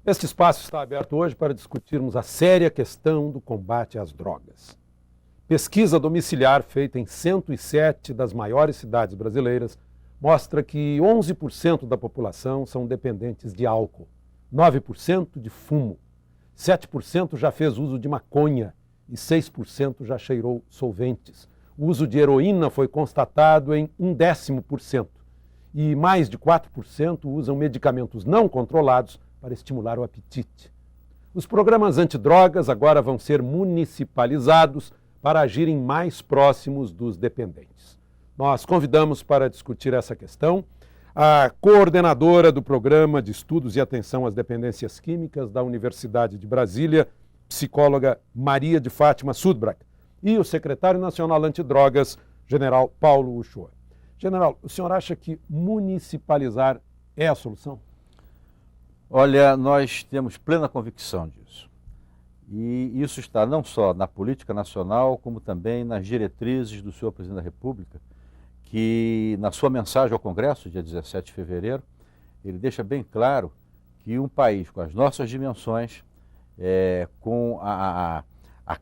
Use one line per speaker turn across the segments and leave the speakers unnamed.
Este espaço está aberto hoje para discutirmos a séria questão do combate às drogas. Pesquisa domiciliar feita em 107 das maiores cidades brasileiras mostra que 11% da população são dependentes de álcool, 9% de fumo, 7% já fez uso de maconha e 6% já cheirou solventes. O uso de heroína foi constatado em 0,1% e mais de 4% usam medicamentos não controlados para estimular o apetite. Os programas antidrogas agora vão ser municipalizados para agirem mais próximos dos dependentes. Nós convidamos para discutir essa questão a coordenadora do Programa de Estudos e Atenção às Dependências Químicas da Universidade de Brasília, psicóloga Maria de Fátima Sudbrak, e o secretário nacional antidrogas, general Paulo Uchoa. General, o senhor acha que municipalizar é a solução?
Olha, nós temos plena convicção disso. E isso está não só na política nacional, como também nas diretrizes do senhor presidente da República, que na sua mensagem ao Congresso, dia 17 de fevereiro, ele deixa bem claro que um país com as nossas dimensões, com a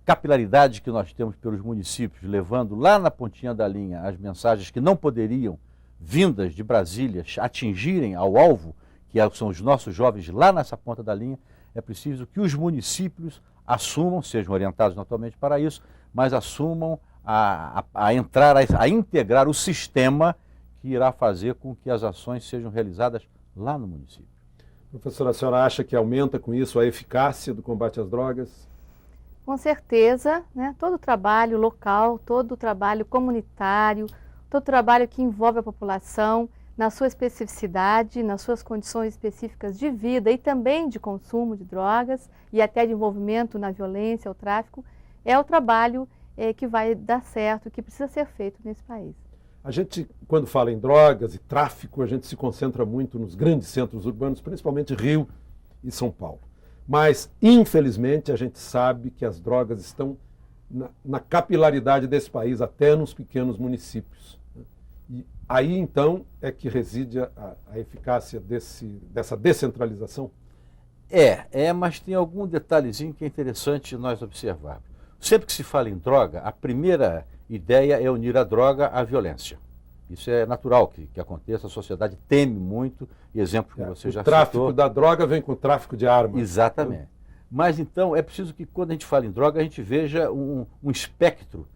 capilaridade que nós temos pelos municípios, levando lá na pontinha da linha as mensagens que não poderiam, vindas de Brasília, atingirem ao alvo, que são os nossos jovens lá nessa ponta da linha, é preciso que os municípios assumam, sejam orientados naturalmente para isso, mas assumam a integrar o sistema que irá fazer com que as ações sejam realizadas lá no município.
Professora, a senhora acha que aumenta com isso a eficácia do combate às drogas?
Com certeza, né? Todo o trabalho local, todo o trabalho comunitário, todo o trabalho que envolve a população, na sua especificidade, nas suas condições específicas de vida e também de consumo de drogas e até de envolvimento na violência, o tráfico, é o trabalho que vai dar certo, que precisa ser feito nesse país.
A gente, quando fala em drogas e tráfico, a gente se concentra muito nos grandes centros urbanos, principalmente Rio e São Paulo. Mas, infelizmente, a gente sabe que as drogas estão na capilaridade desse país, até nos pequenos municípios. E aí, então, é que reside a eficácia dessa descentralização?
Mas tem algum detalhezinho que é interessante nós observarmos. Sempre que se fala em droga, a primeira ideia é unir a droga à violência. Isso é natural que aconteça, a sociedade teme muito, e exemplo que você já citou.
O tráfico da droga vem com o tráfico de armas.
Exatamente. Mas então é preciso que quando a gente fala em droga, a gente veja um espectro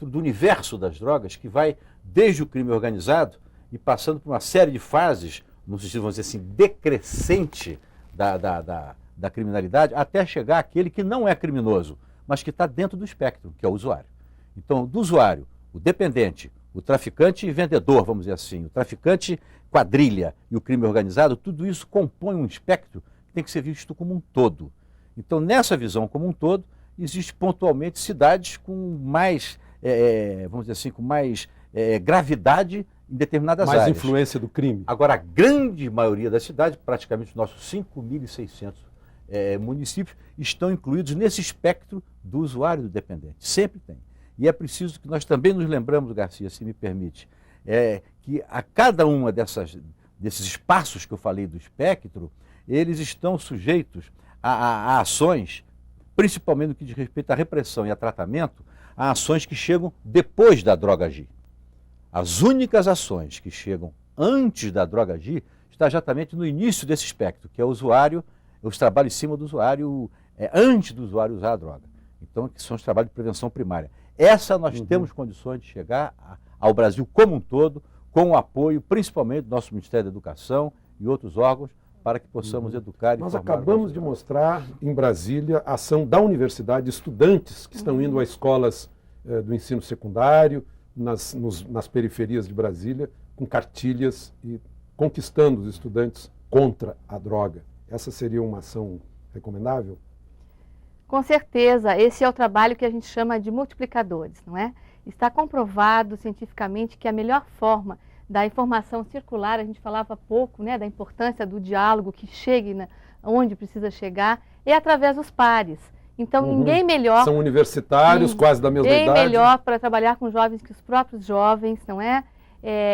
do universo das drogas que vai desde o crime organizado e passando por uma série de fases, no sentido, vamos dizer assim, decrescente da criminalidade, até chegar àquele que não é criminoso, mas que está dentro do espectro, que é o usuário. Então, do usuário, o dependente, o traficante e vendedor, vamos dizer assim, o traficante quadrilha e o crime organizado, tudo isso compõe um espectro que tem que ser visto como um todo. Então, nessa visão como um todo, existe pontualmente cidades com mais, vamos dizer assim, com mais gravidade em determinadas áreas.
Mais influência do crime.
Agora, a grande maioria das cidades, praticamente os nossos 5.600 municípios, estão incluídos nesse espectro do usuário do dependente. Sempre tem. E é preciso que nós também nos lembramos, Garcia, se me permite, que a cada uma desses espaços que eu falei do espectro, eles estão sujeitos a ações, principalmente no que diz respeito à repressão e a tratamento, a ações que chegam depois da droga agir. As únicas ações que chegam antes da droga agir está exatamente no início desse espectro, que é o usuário, os trabalhos em cima do usuário, antes do usuário usar a droga. Então, que são os trabalhos de prevenção primária. Essa nós temos condições de chegar ao Brasil como um todo, com o apoio, principalmente do nosso Ministério da Educação e outros órgãos, para que possamos educar e
Nós
formar
acabamos de mostrar em Brasília a ação da universidade, estudantes que estão indo a escolas do ensino secundário, nas periferias de Brasília, com cartilhas e conquistando os estudantes contra a droga. Essa seria uma ação recomendável?
Com certeza, esse é o trabalho que a gente chama de multiplicadores, não é? Está comprovado cientificamente que a melhor forma da informação circular, a gente falava há pouco, né, da importância do diálogo que chegue onde precisa chegar, é através dos pares. Então, ninguém melhor...
São universitários, quase da mesma idade.
Ninguém melhor para trabalhar com jovens que os próprios jovens, não é?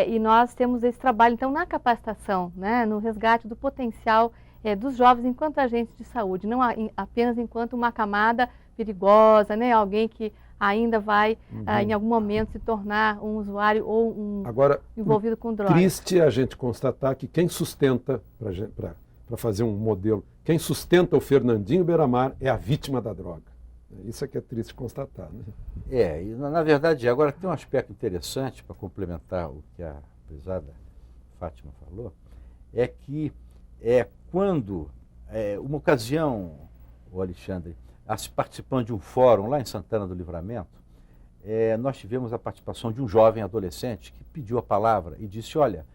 E nós temos esse trabalho, então, na capacitação, né, no resgate do potencial dos jovens enquanto agentes de saúde, não apenas enquanto uma camada perigosa, né? Alguém que ainda vai, em algum momento, se tornar um usuário ou envolvido com drogas.
Triste a gente constatar que quem sustenta, para fazer um modelo, quem sustenta o Fernandinho Beiramar é a vítima da droga. Isso é que é triste constatar, né?
E na verdade, agora tem um aspecto interessante para complementar o que a prezada Fátima falou, é que quando, uma ocasião, o Alexandre, participando de um fórum lá em Santana do Livramento, nós tivemos a participação de um jovem adolescente que pediu a palavra e disse, olha,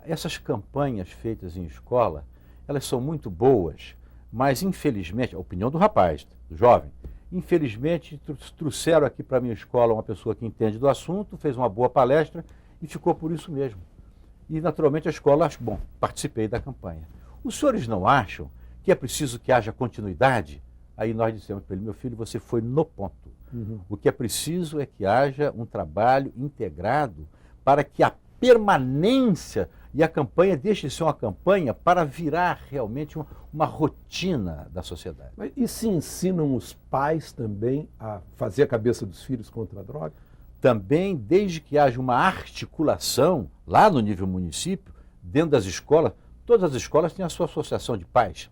essas campanhas feitas em escola, elas são muito boas, mas infelizmente, a opinião do rapaz, do jovem, infelizmente trouxeram aqui para a minha escola uma pessoa que entende do assunto, fez uma boa palestra e ficou por isso mesmo. E naturalmente a escola, participei da campanha. Os senhores não acham que é preciso que haja continuidade? Aí nós dissemos para ele, meu filho, você foi no ponto. O que é preciso é que haja um trabalho integrado para que a permanência e a campanha deixe de ser uma campanha para virar realmente uma rotina da sociedade.
Mas e se ensinam os pais também a fazer a cabeça dos filhos contra a droga?
Também, desde que haja uma articulação lá no nível município, dentro das escolas, todas as escolas têm a sua associação de pais.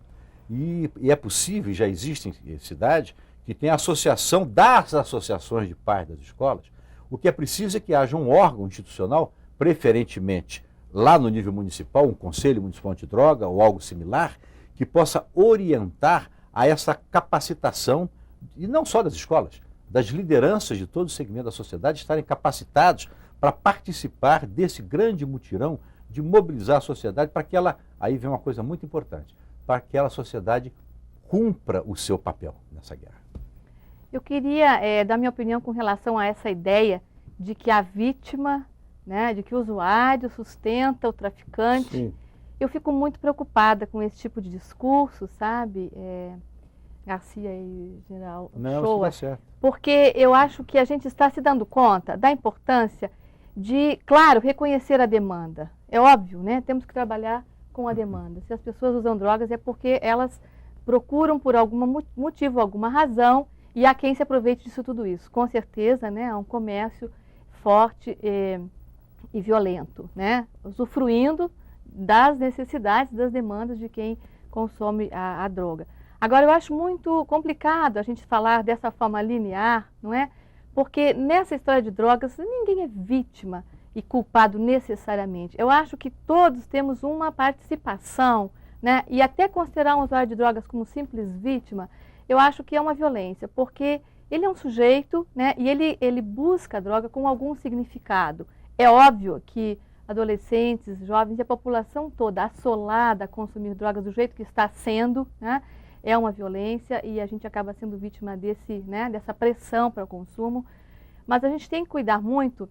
E é possível, já existem cidades, que tem a associação das associações de pais das escolas. O que é preciso é que haja um órgão institucional, preferentemente lá no nível municipal, um conselho municipal antidroga ou algo similar, que possa orientar a essa capacitação, e não só das escolas, das lideranças de todo o segmento da sociedade estarem capacitados para participar desse grande mutirão de mobilizar a sociedade para que ela, aí vem uma coisa muito importante, para que aquela sociedade cumpra o seu papel nessa guerra.
Eu queria dar minha opinião com relação a essa ideia de que a vítima, né, de que o usuário sustenta o traficante.
Sim.
Eu fico muito preocupada com esse tipo de discurso, sabe, Garcia e General Shoa,
certo.
Porque eu acho que a gente está se dando conta da importância de, claro, reconhecer a demanda. É óbvio, né? Temos que trabalhar com a demanda. Se as pessoas usam drogas é porque elas procuram por algum motivo, alguma razão, e há quem se aproveite disso tudo isso. Com certeza, né, há um comércio forte e violento, né? Usufruindo das necessidades, das demandas de quem consome a droga. Agora, eu acho muito complicado a gente falar dessa forma linear, não é? Porque nessa história de drogas, ninguém é vítima e culpado necessariamente. Eu acho que todos temos uma participação, né? E até considerar um usuário de drogas como simples vítima, eu acho que é uma violência, porque ele é um sujeito, né? E ele busca a droga com algum significado. É óbvio que adolescentes, jovens e a população toda assolada a consumir drogas do jeito que está sendo, né? É uma violência e a gente acaba sendo vítima dessa pressão para o consumo. Mas a gente tem que cuidar muito,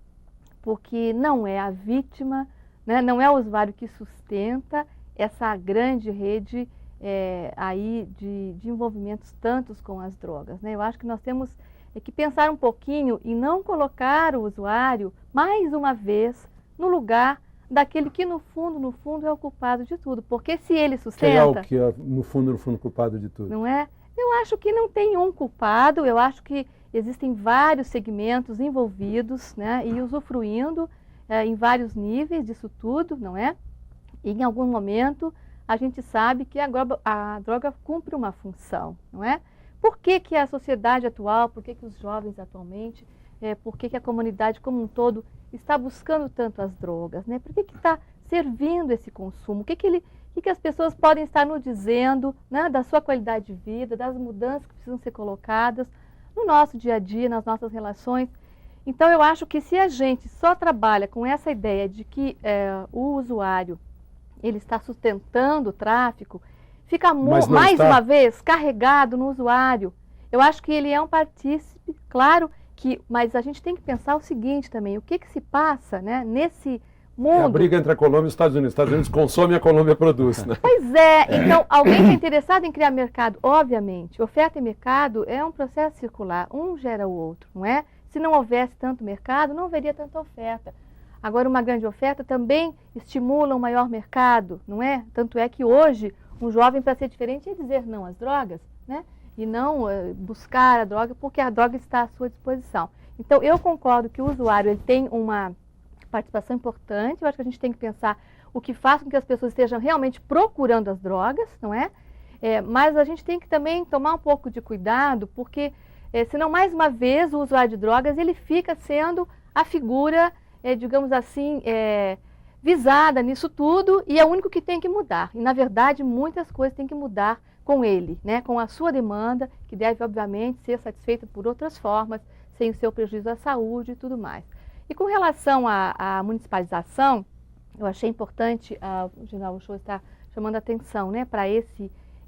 porque não é a vítima, né? Não é o usuário que sustenta essa grande rede aí de envolvimentos tantos com as drogas, né? Eu acho que nós temos que pensar um pouquinho e não colocar o usuário, mais uma vez, no lugar daquele que no fundo é o culpado de tudo, porque se ele sustenta...
Quem é o que é, no fundo, culpado de tudo?
Não é? Eu acho que não tem um culpado, eu acho que existem vários segmentos envolvidos, né, e usufruindo em vários níveis disso tudo, não é? E em algum momento a gente sabe que a droga cumpre uma função, não é? Por que que a sociedade atual, por que que os jovens atualmente, por que que a comunidade como um todo está buscando tanto as drogas, né? Por que que está servindo esse consumo? O que que as pessoas podem estar nos dizendo, né, da sua qualidade de vida, das mudanças que precisam ser colocadas no nosso dia a dia, nas nossas relações? Então, eu acho que se a gente só trabalha com essa ideia de que o usuário ele está sustentando o tráfico, fica mais uma vez carregado no usuário. Eu acho que ele é um partícipe, claro, mas a gente tem que pensar o seguinte também, o que se passa, né, nesse mundo... É
a briga entre a Colômbia e os Estados Unidos. Os Estados Unidos consomem e a Colômbia produz, né?
Pois é, então alguém que é interessado em criar mercado, obviamente, oferta e mercado é um processo circular, um gera o outro, não é? Se não houvesse tanto mercado, não haveria tanta oferta. Agora, uma grande oferta também estimula um maior mercado, não é? Tanto é que hoje Um jovem, para ser diferente, é dizer não às drogas, né? E não buscar a droga, porque a droga está à sua disposição. Então, eu concordo que o usuário ele tem uma participação importante. Eu acho que a gente tem que pensar o que faz com que as pessoas estejam realmente procurando as drogas, não é? Mas a gente tem que também tomar um pouco de cuidado, porque senão, mais uma vez, o usuário de drogas ele fica sendo a figura, digamos assim, visada nisso tudo, e é o único que tem que mudar. E, na verdade, muitas coisas têm que mudar com ele, né? Com a sua demanda, que deve, obviamente, ser satisfeita por outras formas, sem o seu prejuízo à saúde e tudo mais. E com relação à municipalização, eu achei importante, o general Uchoa está chamando a atenção, né, para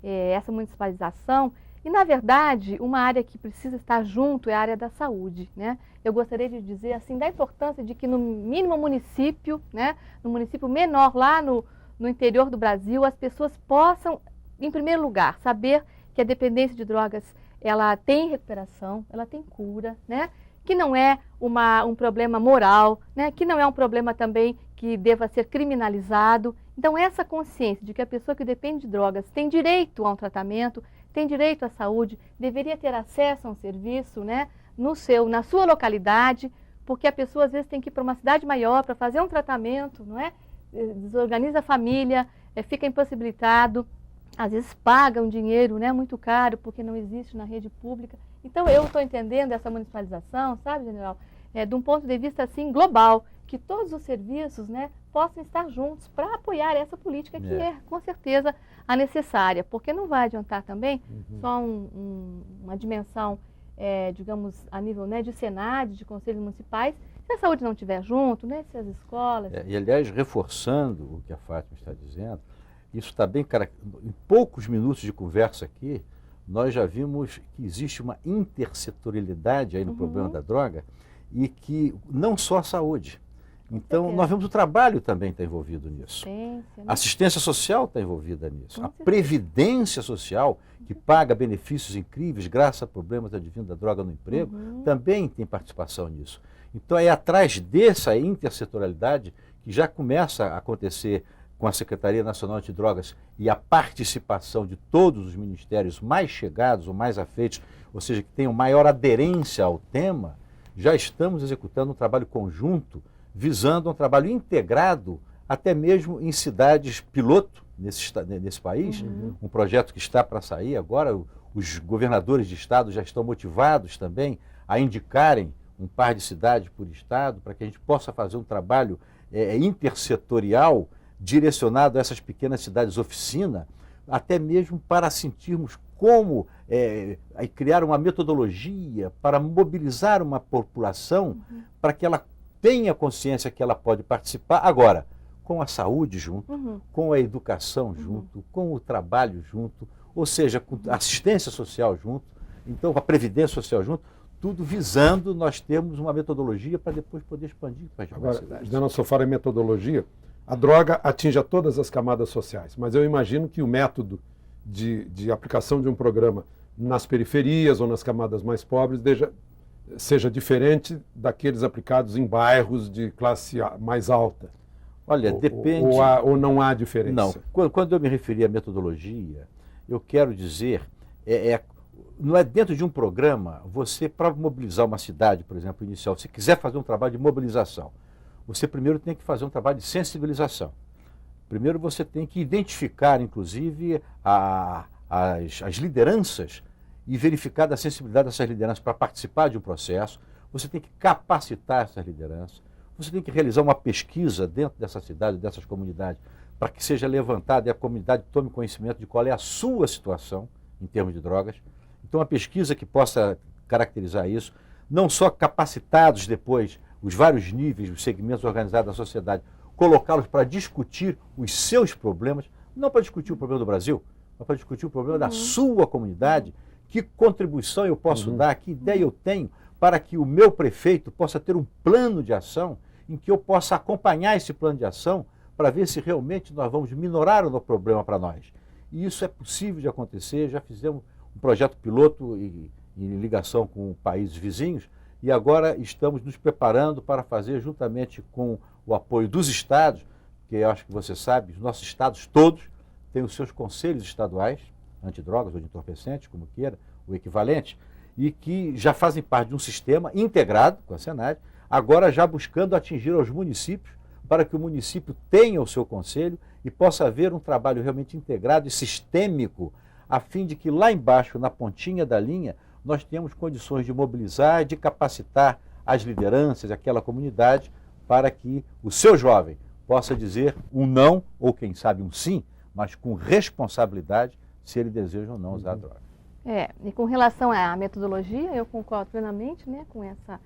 essa municipalização. E, na verdade, uma área que precisa estar junto é a área da saúde, né? Eu gostaria de dizer, assim, da importância de que no mínimo município, né, no município menor, lá no interior do Brasil, as pessoas possam, em primeiro lugar, saber que a dependência de drogas, ela tem recuperação, ela tem cura, né? Que não é um problema moral, né? Que não é um problema também que deva ser criminalizado. Então, essa consciência de que a pessoa que depende de drogas tem direito a um tratamento, tem direito à saúde, deveria ter acesso a um serviço, né, na sua localidade, porque a pessoa às vezes tem que ir para uma cidade maior para fazer um tratamento, não é? Desorganiza a família, fica impossibilitado, às vezes paga um dinheiro, né, muito caro, porque não existe na rede pública. Então, eu estou entendendo essa municipalização, sabe, general, de um ponto de vista assim, global, que todos os serviços, né, possam estar juntos para apoiar essa política que é, com certeza, a necessária, porque não vai adiantar também só uma dimensão, digamos, a nível, né, de Senado, de conselhos municipais, se a saúde não estiver junto, né, se as escolas...
E, aliás, reforçando o que a Fátima está dizendo, isso está bem em poucos minutos de conversa aqui, nós já vimos que existe uma intersetorialidade aí no problema da droga e que não só a saúde. Então, nós vemos o trabalho também está envolvido nisso. A assistência social está envolvida nisso. A previdência social, que paga benefícios incríveis graças a problemas advindos da droga no emprego, também tem participação nisso. Então, é atrás dessa intersetorialidade que já começa a acontecer com a Secretaria Nacional Antidrogas e a participação de todos os ministérios mais chegados ou mais afeitos, ou seja, que tenham maior aderência ao tema, já estamos executando um trabalho conjunto visando um trabalho integrado, até mesmo em cidades piloto nesse país, um projeto que está para sair agora, os governadores de estado já estão motivados também a indicarem um par de cidades por estado, para que a gente possa fazer um trabalho intersetorial direcionado a essas pequenas cidades oficina, até mesmo para sentirmos como criar uma metodologia para mobilizar uma população para que ela tenha consciência que ela pode participar, agora, com a saúde junto, com a educação junto, com o trabalho junto, ou seja, com a assistência social junto, então a previdência social junto, tudo visando nós termos uma metodologia para depois poder expandir para as demais cidades.
Agora, não só fala em metodologia, a droga atinge a todas as camadas sociais, mas eu imagino que o método de aplicação de um programa nas periferias ou nas camadas mais pobres seja diferente daqueles aplicados em bairros de classe mais alta.
Olha, depende...
Ou não há diferença?
Não. Quando eu me referi à metodologia, eu quero dizer, não é dentro de um programa, você, para mobilizar uma cidade, por exemplo, inicial, se quiser fazer um trabalho de mobilização, você primeiro tem que fazer um trabalho de sensibilização. Primeiro você tem que identificar, inclusive, as lideranças e verificar a sensibilidade dessas lideranças para participar de um processo. Você tem que capacitar essas lideranças. Você tem que realizar uma pesquisa dentro dessa cidade, dessas comunidades, para que seja levantada e a comunidade tome conhecimento de qual é a sua situação em termos de drogas. Então, uma pesquisa que possa caracterizar isso, não só capacitados depois, os vários níveis, os segmentos organizados da sociedade, colocá-los para discutir os seus problemas, não para discutir o problema do Brasil, mas para discutir o problema da sua comunidade. Que contribuição eu posso dar, que ideia eu tenho para que o meu prefeito possa ter um plano de ação em que eu possa acompanhar esse plano de ação para ver se realmente nós vamos minorar o problema para nós. E isso é possível de acontecer, já fizemos um projeto piloto em ligação com países vizinhos e agora estamos nos preparando para fazer juntamente com o apoio dos estados, que eu acho que você sabe, os nossos estados todos tem os seus conselhos estaduais, antidrogas ou de entorpecentes, como queira, o equivalente, e que já fazem parte de um sistema integrado com a Senad, agora já buscando atingir aos municípios, para que o município tenha o seu conselho e possa haver um trabalho realmente integrado e sistêmico, a fim de que lá embaixo, na pontinha da linha, nós tenhamos condições de mobilizar, de capacitar as lideranças, aquela comunidade, para que o seu jovem possa dizer um não, ou quem sabe um sim, mas com responsabilidade, se ele deseja ou não usar a droga.
E com relação à metodologia, eu concordo plenamente, né, com essa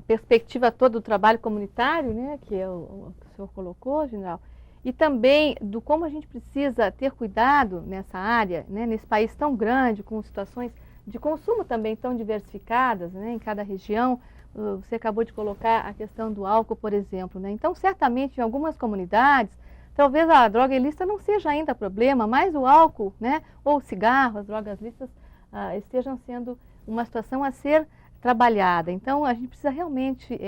perspectiva toda do trabalho comunitário, né, que o senhor colocou, general, e também do como a gente precisa ter cuidado nessa área, né, nesse país tão grande, com situações de consumo também tão diversificadas, né, em cada região. Você acabou de colocar a questão do álcool, por exemplo, né? Então, certamente, em algumas comunidades, talvez a droga ilícita não seja ainda problema, mas o álcool, né, ou o cigarro, as drogas lícitas, estejam sendo uma situação a ser trabalhada. Então, a gente precisa realmente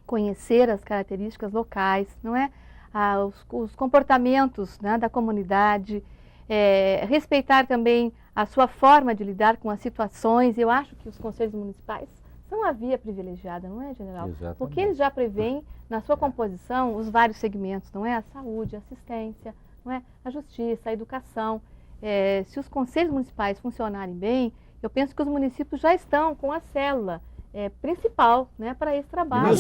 conhecer as características locais, não é? Os comportamentos, né, da comunidade, respeitar também a sua forma de lidar com as situações. Eu acho que os conselhos municipais são a via privilegiada, não é, general?
Exatamente.
Porque eles já prevêem na sua composição os vários segmentos, não é? A saúde, a assistência, não é? A justiça, a educação. Se os conselhos municipais funcionarem bem, eu penso que os municípios já estão com a célula principal, né, para esse trabalho.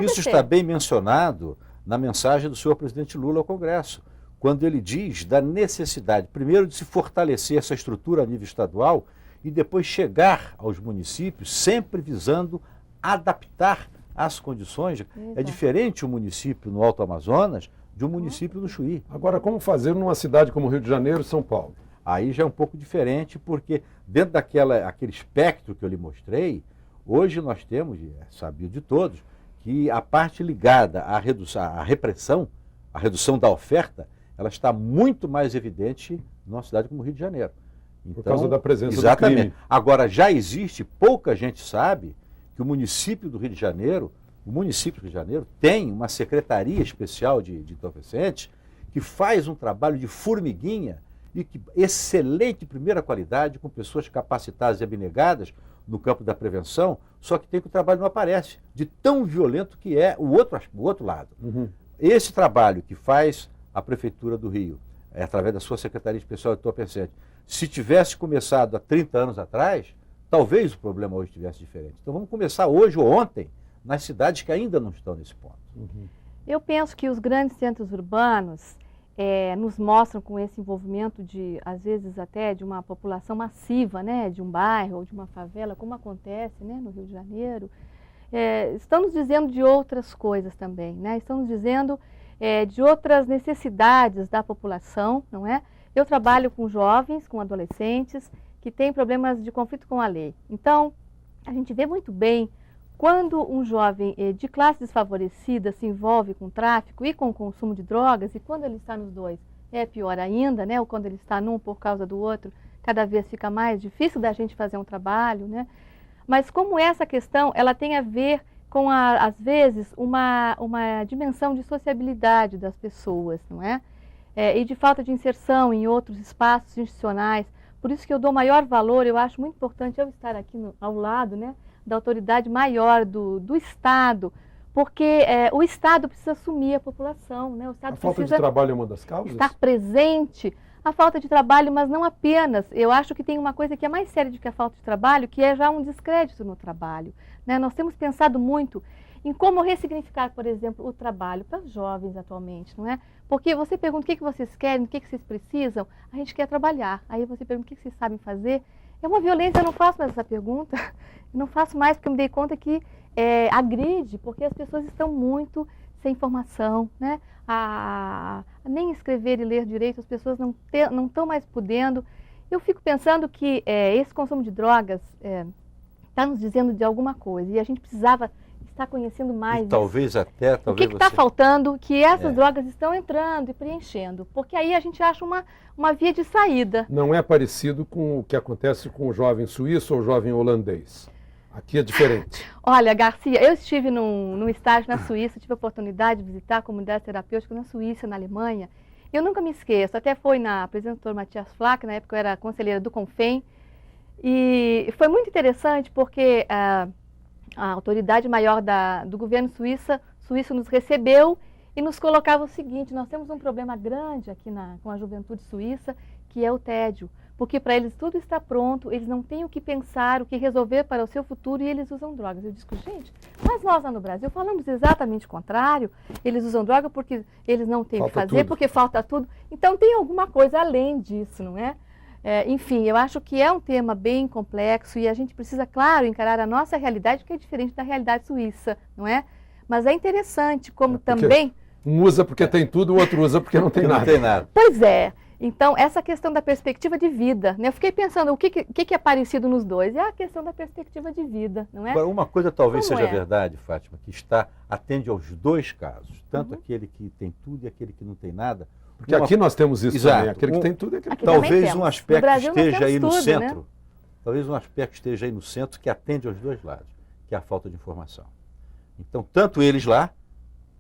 Isso está bem mencionado na mensagem do senhor presidente Lula ao Congresso, quando ele diz da necessidade, primeiro, de se fortalecer essa estrutura a nível estadual e depois chegar aos municípios, sempre visando adaptar as condições.
Exato.
É diferente o município no Alto Amazonas de um município no Chuí.
Agora, como fazer numa cidade como Rio de Janeiro e São Paulo?
Aí já é um pouco diferente, porque dentro aquele espectro que eu lhe mostrei, hoje nós temos, é sabido de todos, que a parte ligada à repressão, a redução da oferta, ela está muito mais evidente numa cidade como Rio de Janeiro.
Por causa da presença do crime.
Agora, já existe, pouca gente sabe, que o município do Rio de Janeiro, tem uma secretaria especial de entorpecentes que faz um trabalho de formiguinha e que excelente primeira qualidade, com pessoas capacitadas e abnegadas no campo da prevenção, só que o trabalho não aparece, de tão violento que é o outro lado.
Uhum.
Esse trabalho que faz a Prefeitura do Rio, através da sua Secretaria Especial de Entorpecentes, se tivesse começado há 30 anos atrás, talvez o problema hoje estivesse diferente. Então vamos começar hoje ou ontem, nas cidades que ainda não estão nesse ponto.
Uhum.
Eu penso que os grandes centros urbanos nos mostram com esse envolvimento às vezes até de uma população massiva, né, de um bairro ou de uma favela, como acontece, né, no Rio de Janeiro, estão nos dizendo de outras coisas também, né? Estão nos dizendo de outras necessidades da população, não é? Eu trabalho com jovens, com adolescentes que têm problemas de conflito com a lei. Então, a gente vê muito bem quando um jovem de classe desfavorecida se envolve com tráfico e com consumo de drogas, e quando ele está nos dois é pior ainda, né? Ou quando ele está num por causa do outro, cada vez fica mais difícil da gente fazer um trabalho, né? Mas como essa questão, ela tem a ver com, às vezes, uma dimensão de sociabilidade das pessoas, não é? E de falta de inserção em outros espaços institucionais. Por isso que eu dou maior valor, eu acho muito importante eu estar aqui ao lado, né, da autoridade maior do Estado, porque o Estado precisa assumir a população, né? O Estado
A falta
precisa
de trabalho é uma das causas?
estar presente. A falta de trabalho, mas não apenas. Eu acho que tem uma coisa que é mais séria do que a falta de trabalho, que é já um descrédito no trabalho, né? Nós temos pensado muito em como ressignificar, por exemplo, o trabalho para os jovens atualmente, não é? Porque você pergunta o que vocês querem, o que vocês precisam, a gente quer trabalhar. Aí você pergunta o que vocês sabem fazer. É uma violência, eu não faço mais essa pergunta. Eu não faço mais porque eu me dei conta que agride, porque as pessoas estão muito sem informação, né? Nem escrever e ler direito, as pessoas não estão mais podendo. Eu fico pensando que esse consumo de drogas está nos dizendo de alguma coisa, e a gente precisava estar conhecendo mais.
E talvez até...
O que está faltando, que essas drogas estão entrando e preenchendo, porque aí a gente acha uma via de saída.
Não é parecido com o que acontece com o jovem suíço ou o jovem holandês. Aqui é diferente.
Olha, Garcia, eu estive num estágio na Suíça, tive a oportunidade de visitar a comunidade terapêutica na Suíça, na Alemanha, Eu nunca me esqueço, até foi na presença do Dr. Matias Flack, na época eu era conselheira do CONFEM, e foi muito interessante porque a autoridade maior do governo suíço nos recebeu e nos colocava o seguinte: nós temos um problema grande aqui com a juventude suíça, que é o tédio. Porque para eles tudo está pronto, eles não têm o que pensar, o que resolver para o seu futuro e eles usam drogas. Eu digo, gente, mas nós lá no Brasil falamos exatamente o contrário. Eles usam droga porque eles não têm o que fazer, porque falta tudo. Então tem alguma coisa além disso, não é? Enfim, eu acho que é um tema bem complexo e a gente precisa, claro, encarar a nossa realidade, que é diferente da realidade suíça, não é? Mas é interessante como também...
Um usa porque tem tudo, o outro usa porque não tem nada.
Não tem nada.
Pois é. Então, essa questão da perspectiva de vida, né? Eu fiquei pensando, o que é parecido nos dois? É a questão da perspectiva de vida, não é?
Agora, uma coisa talvez
Como
seja
é?
verdade, Fátima, que atende aos dois casos, tanto aquele que tem tudo e aquele que não tem nada.
Porque aqui nós temos isso
Exato.
também, aquele que tem tudo e aquele que
Aqui
não tem.
também
Talvez
temos.
um
No
aspecto
Brasil nós
esteja aí no
temos tudo, né?
centro, talvez um aspecto esteja aí no centro que atende aos dois lados, que é a falta de informação. Então, tanto eles lá,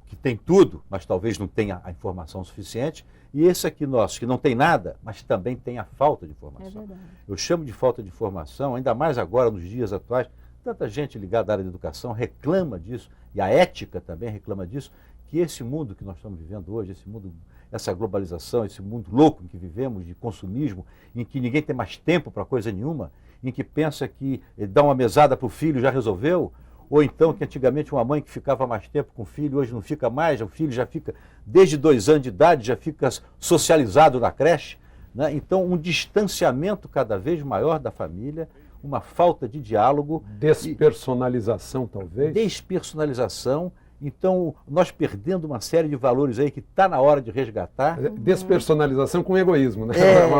que tem tudo, mas talvez não tenha a informação suficiente, e esse aqui nosso, que não tem nada, mas também tem a falta de informação.
É verdade.
Eu chamo de falta de informação, ainda mais agora, nos dias atuais, tanta gente ligada à área da educação reclama disso, e a ética também reclama disso, que esse mundo que nós estamos vivendo hoje, esse mundo, essa globalização, esse mundo louco em que vivemos, de consumismo, em que ninguém tem mais tempo para coisa nenhuma, em que pensa que dar uma mesada para o filho já resolveu, ou então que antigamente uma mãe que ficava mais tempo com o filho, hoje não fica mais, o filho já fica, desde 2 anos de idade, já fica socializado na creche, né? Então um distanciamento cada vez maior da família, uma falta de diálogo.
Despersonalização, talvez?
Despersonalização. Então, nós perdendo uma série de valores aí que está na hora de resgatar.
Despersonalização com egoísmo, né?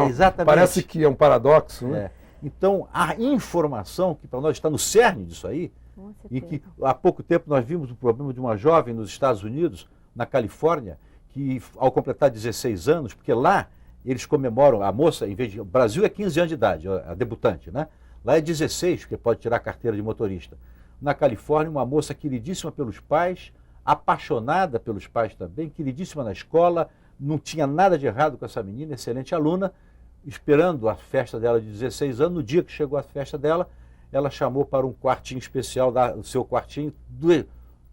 Exatamente.
Parece que é um paradoxo, né?
Então, a informação, que para nós está no cerne disso aí, e que há pouco tempo nós vimos o problema de uma jovem nos Estados Unidos, na Califórnia, que ao completar 16 anos, porque lá eles comemoram, a moça, em vez de... O Brasil é 15 anos de idade, a debutante, né? Lá é 16, porque pode tirar a carteira de motorista. Na Califórnia, uma moça queridíssima pelos pais, apaixonada pelos pais também, queridíssima na escola, não tinha nada de errado com essa menina, excelente aluna, esperando a festa dela de 16 anos. No dia que chegou a festa dela, ela chamou para um quartinho especial, o seu quartinho,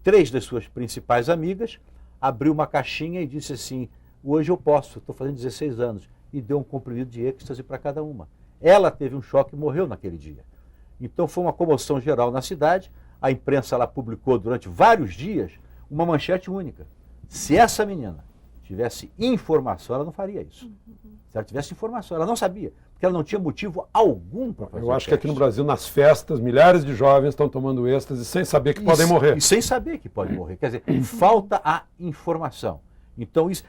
3 das suas principais amigas, abriu uma caixinha e disse assim, hoje eu posso, estou fazendo 16 anos, e deu um comprimido de êxtase para cada uma. Ela teve um choque e morreu naquele dia. Então foi uma comoção geral na cidade, a imprensa lá publicou durante vários dias uma manchete única. Se essa menina tivesse informação, ela não faria isso. Se ela tivesse informação, ela não sabia, porque ela não tinha motivo algum para fazer.
Eu acho que aqui no Brasil, nas festas, milhares de jovens estão tomando êxtase sem saber que podem morrer.
E sem saber que podem morrer. Quer dizer, falta a informação. Então, isso,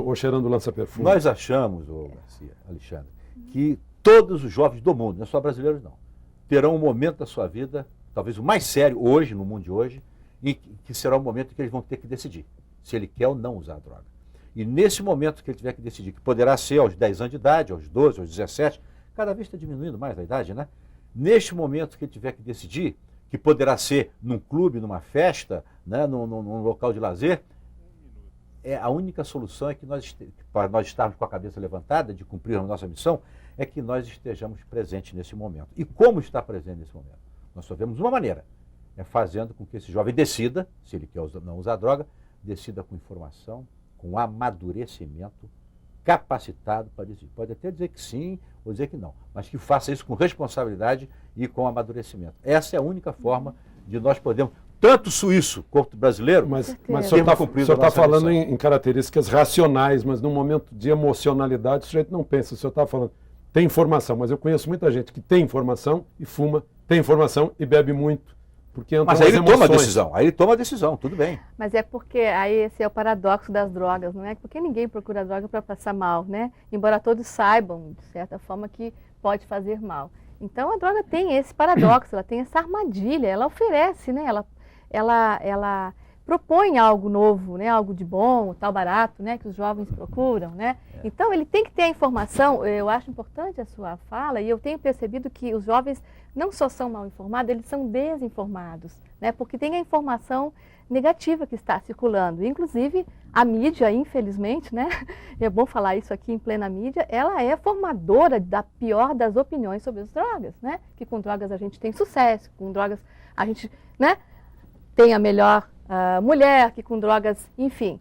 Ou cheirando lança-perfume.
Nós achamos, Garcia, Alexandre, que todos os jovens do mundo, não é só brasileiros não, terão um momento da sua vida, talvez o mais sério hoje, no mundo de hoje, e que será o momento que eles vão ter que decidir se ele quer ou não usar a droga. E nesse momento que ele tiver que decidir, que poderá ser aos 10 anos de idade, aos 12, aos 17, cada vez está diminuindo mais a idade, né? Neste momento que ele tiver que decidir, que poderá ser num clube, numa festa, né, num local de lazer, a única solução é que para nós estarmos com a cabeça levantada, de cumprir a nossa missão, é que nós estejamos presentes nesse momento. E como estar presente nesse momento? Nós só vemos uma maneira, é fazendo com que esse jovem decida, se ele quer não usar droga, decida com informação, com amadurecimento, capacitado para decidir. Pode até dizer que sim ou dizer que não, mas que faça isso com responsabilidade e com amadurecimento. Essa é a única forma de nós podermos, tanto suíço quanto brasileiro,
mas o senhor está falando em características racionais, mas num momento de emocionalidade o sujeito não pensa. O senhor está falando, tem informação, mas eu conheço muita gente que tem informação e fuma, tem informação e bebe muito.
Mas aí ele toma a decisão, tudo bem.
Mas é porque aí esse é o paradoxo das drogas, não é? Porque ninguém procura droga para passar mal, né? Embora todos saibam, de certa forma, que pode fazer mal. Então a droga tem esse paradoxo, ela tem essa armadilha, ela oferece, né? Ela propõe algo novo, né? Algo de bom, tal barato, né? Que os jovens procuram, né? Então ele tem que ter a informação. Eu acho importante a sua fala e eu tenho percebido que os jovens não só são mal informados, eles são desinformados, né? Porque tem a informação negativa que está circulando. Inclusive, a mídia, infelizmente, né, é bom falar isso aqui em plena mídia, ela é formadora da pior das opiniões sobre as drogas, né? Que com drogas a gente tem sucesso, com drogas a gente, né, tem a melhor mulher, que com drogas, enfim.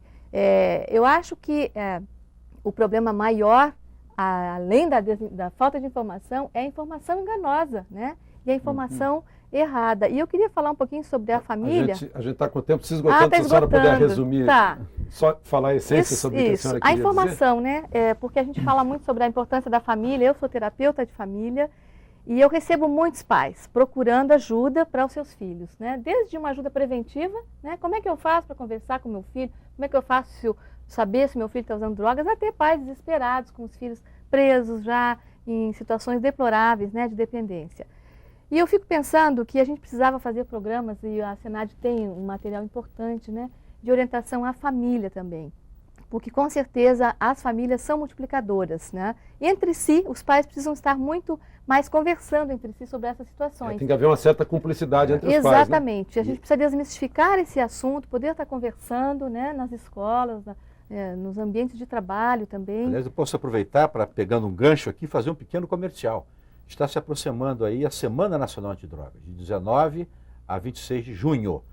Eu acho que o problema maior, além da falta de informação, é a informação enganosa, né? E a informação errada. E eu queria falar um pouquinho sobre a família.
A gente está com o tempo se esgotando, se a senhora puder resumir, só falar a essência sobre o que a senhora queria dizer.
A informação, né? Porque a gente fala muito sobre a importância da família, eu sou terapeuta de família, e eu recebo muitos pais procurando ajuda para os seus filhos, né? Desde uma ajuda preventiva, né? Como é que eu faço para conversar com meu filho? Como é que eu faço saber se meu filho está usando drogas? Até pais desesperados, com os filhos presos já em situações deploráveis, né, de dependência. E eu fico pensando que a gente precisava fazer programas, e a Senad tem um material importante, né, de orientação à família também. Porque, com certeza, as famílias são multiplicadoras, né? Entre si, os pais precisam estar muito mais conversando entre si sobre essas situações.
Tem que haver uma certa cumplicidade entre os pais, né?
Exatamente. A gente precisa desmistificar esse assunto, poder estar conversando, né, nas escolas, nos ambientes de trabalho também.
Aliás, eu posso aproveitar para, pegando um gancho aqui, fazer um pequeno comercial. Está se aproximando aí a Semana Nacional Antidrogas, de 19 a 26 de junho.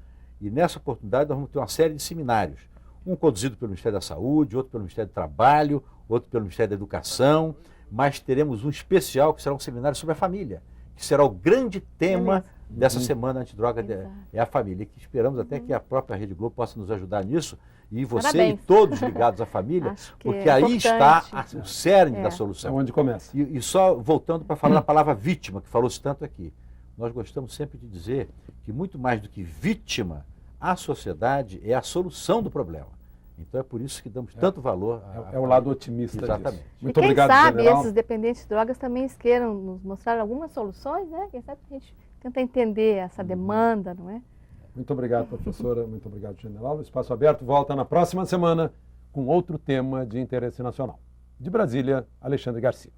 E nessa oportunidade nós vamos ter uma série de seminários. Um conduzido pelo Ministério da Saúde, outro pelo Ministério do Trabalho, outro pelo Ministério da Educação, mas teremos um especial que será um seminário sobre a família, que será o grande tema dessa Semana Antidroga, é a família, que esperamos até que a própria Rede Globo possa nos ajudar nisso, e você
Parabéns.
E todos ligados à família, porque aí está o cerne da solução.
É onde começa.
E só voltando para falar da palavra vítima, que falou-se tanto aqui, nós gostamos sempre de dizer que muito mais do que vítima, a sociedade é a solução do problema. Então é por isso que damos tanto valor
É o lado otimista
Exatamente.
disso. Muito obrigado,
quem sabe
general.
esses dependentes de drogas também queiram nos mostrar algumas soluções, né? Quem sabe a gente tenta entender essa demanda, não é?
Muito obrigado, professora. Muito obrigado, general. O Espaço Aberto volta na próxima semana com outro tema de interesse nacional. De Brasília, Alexandre Garcia.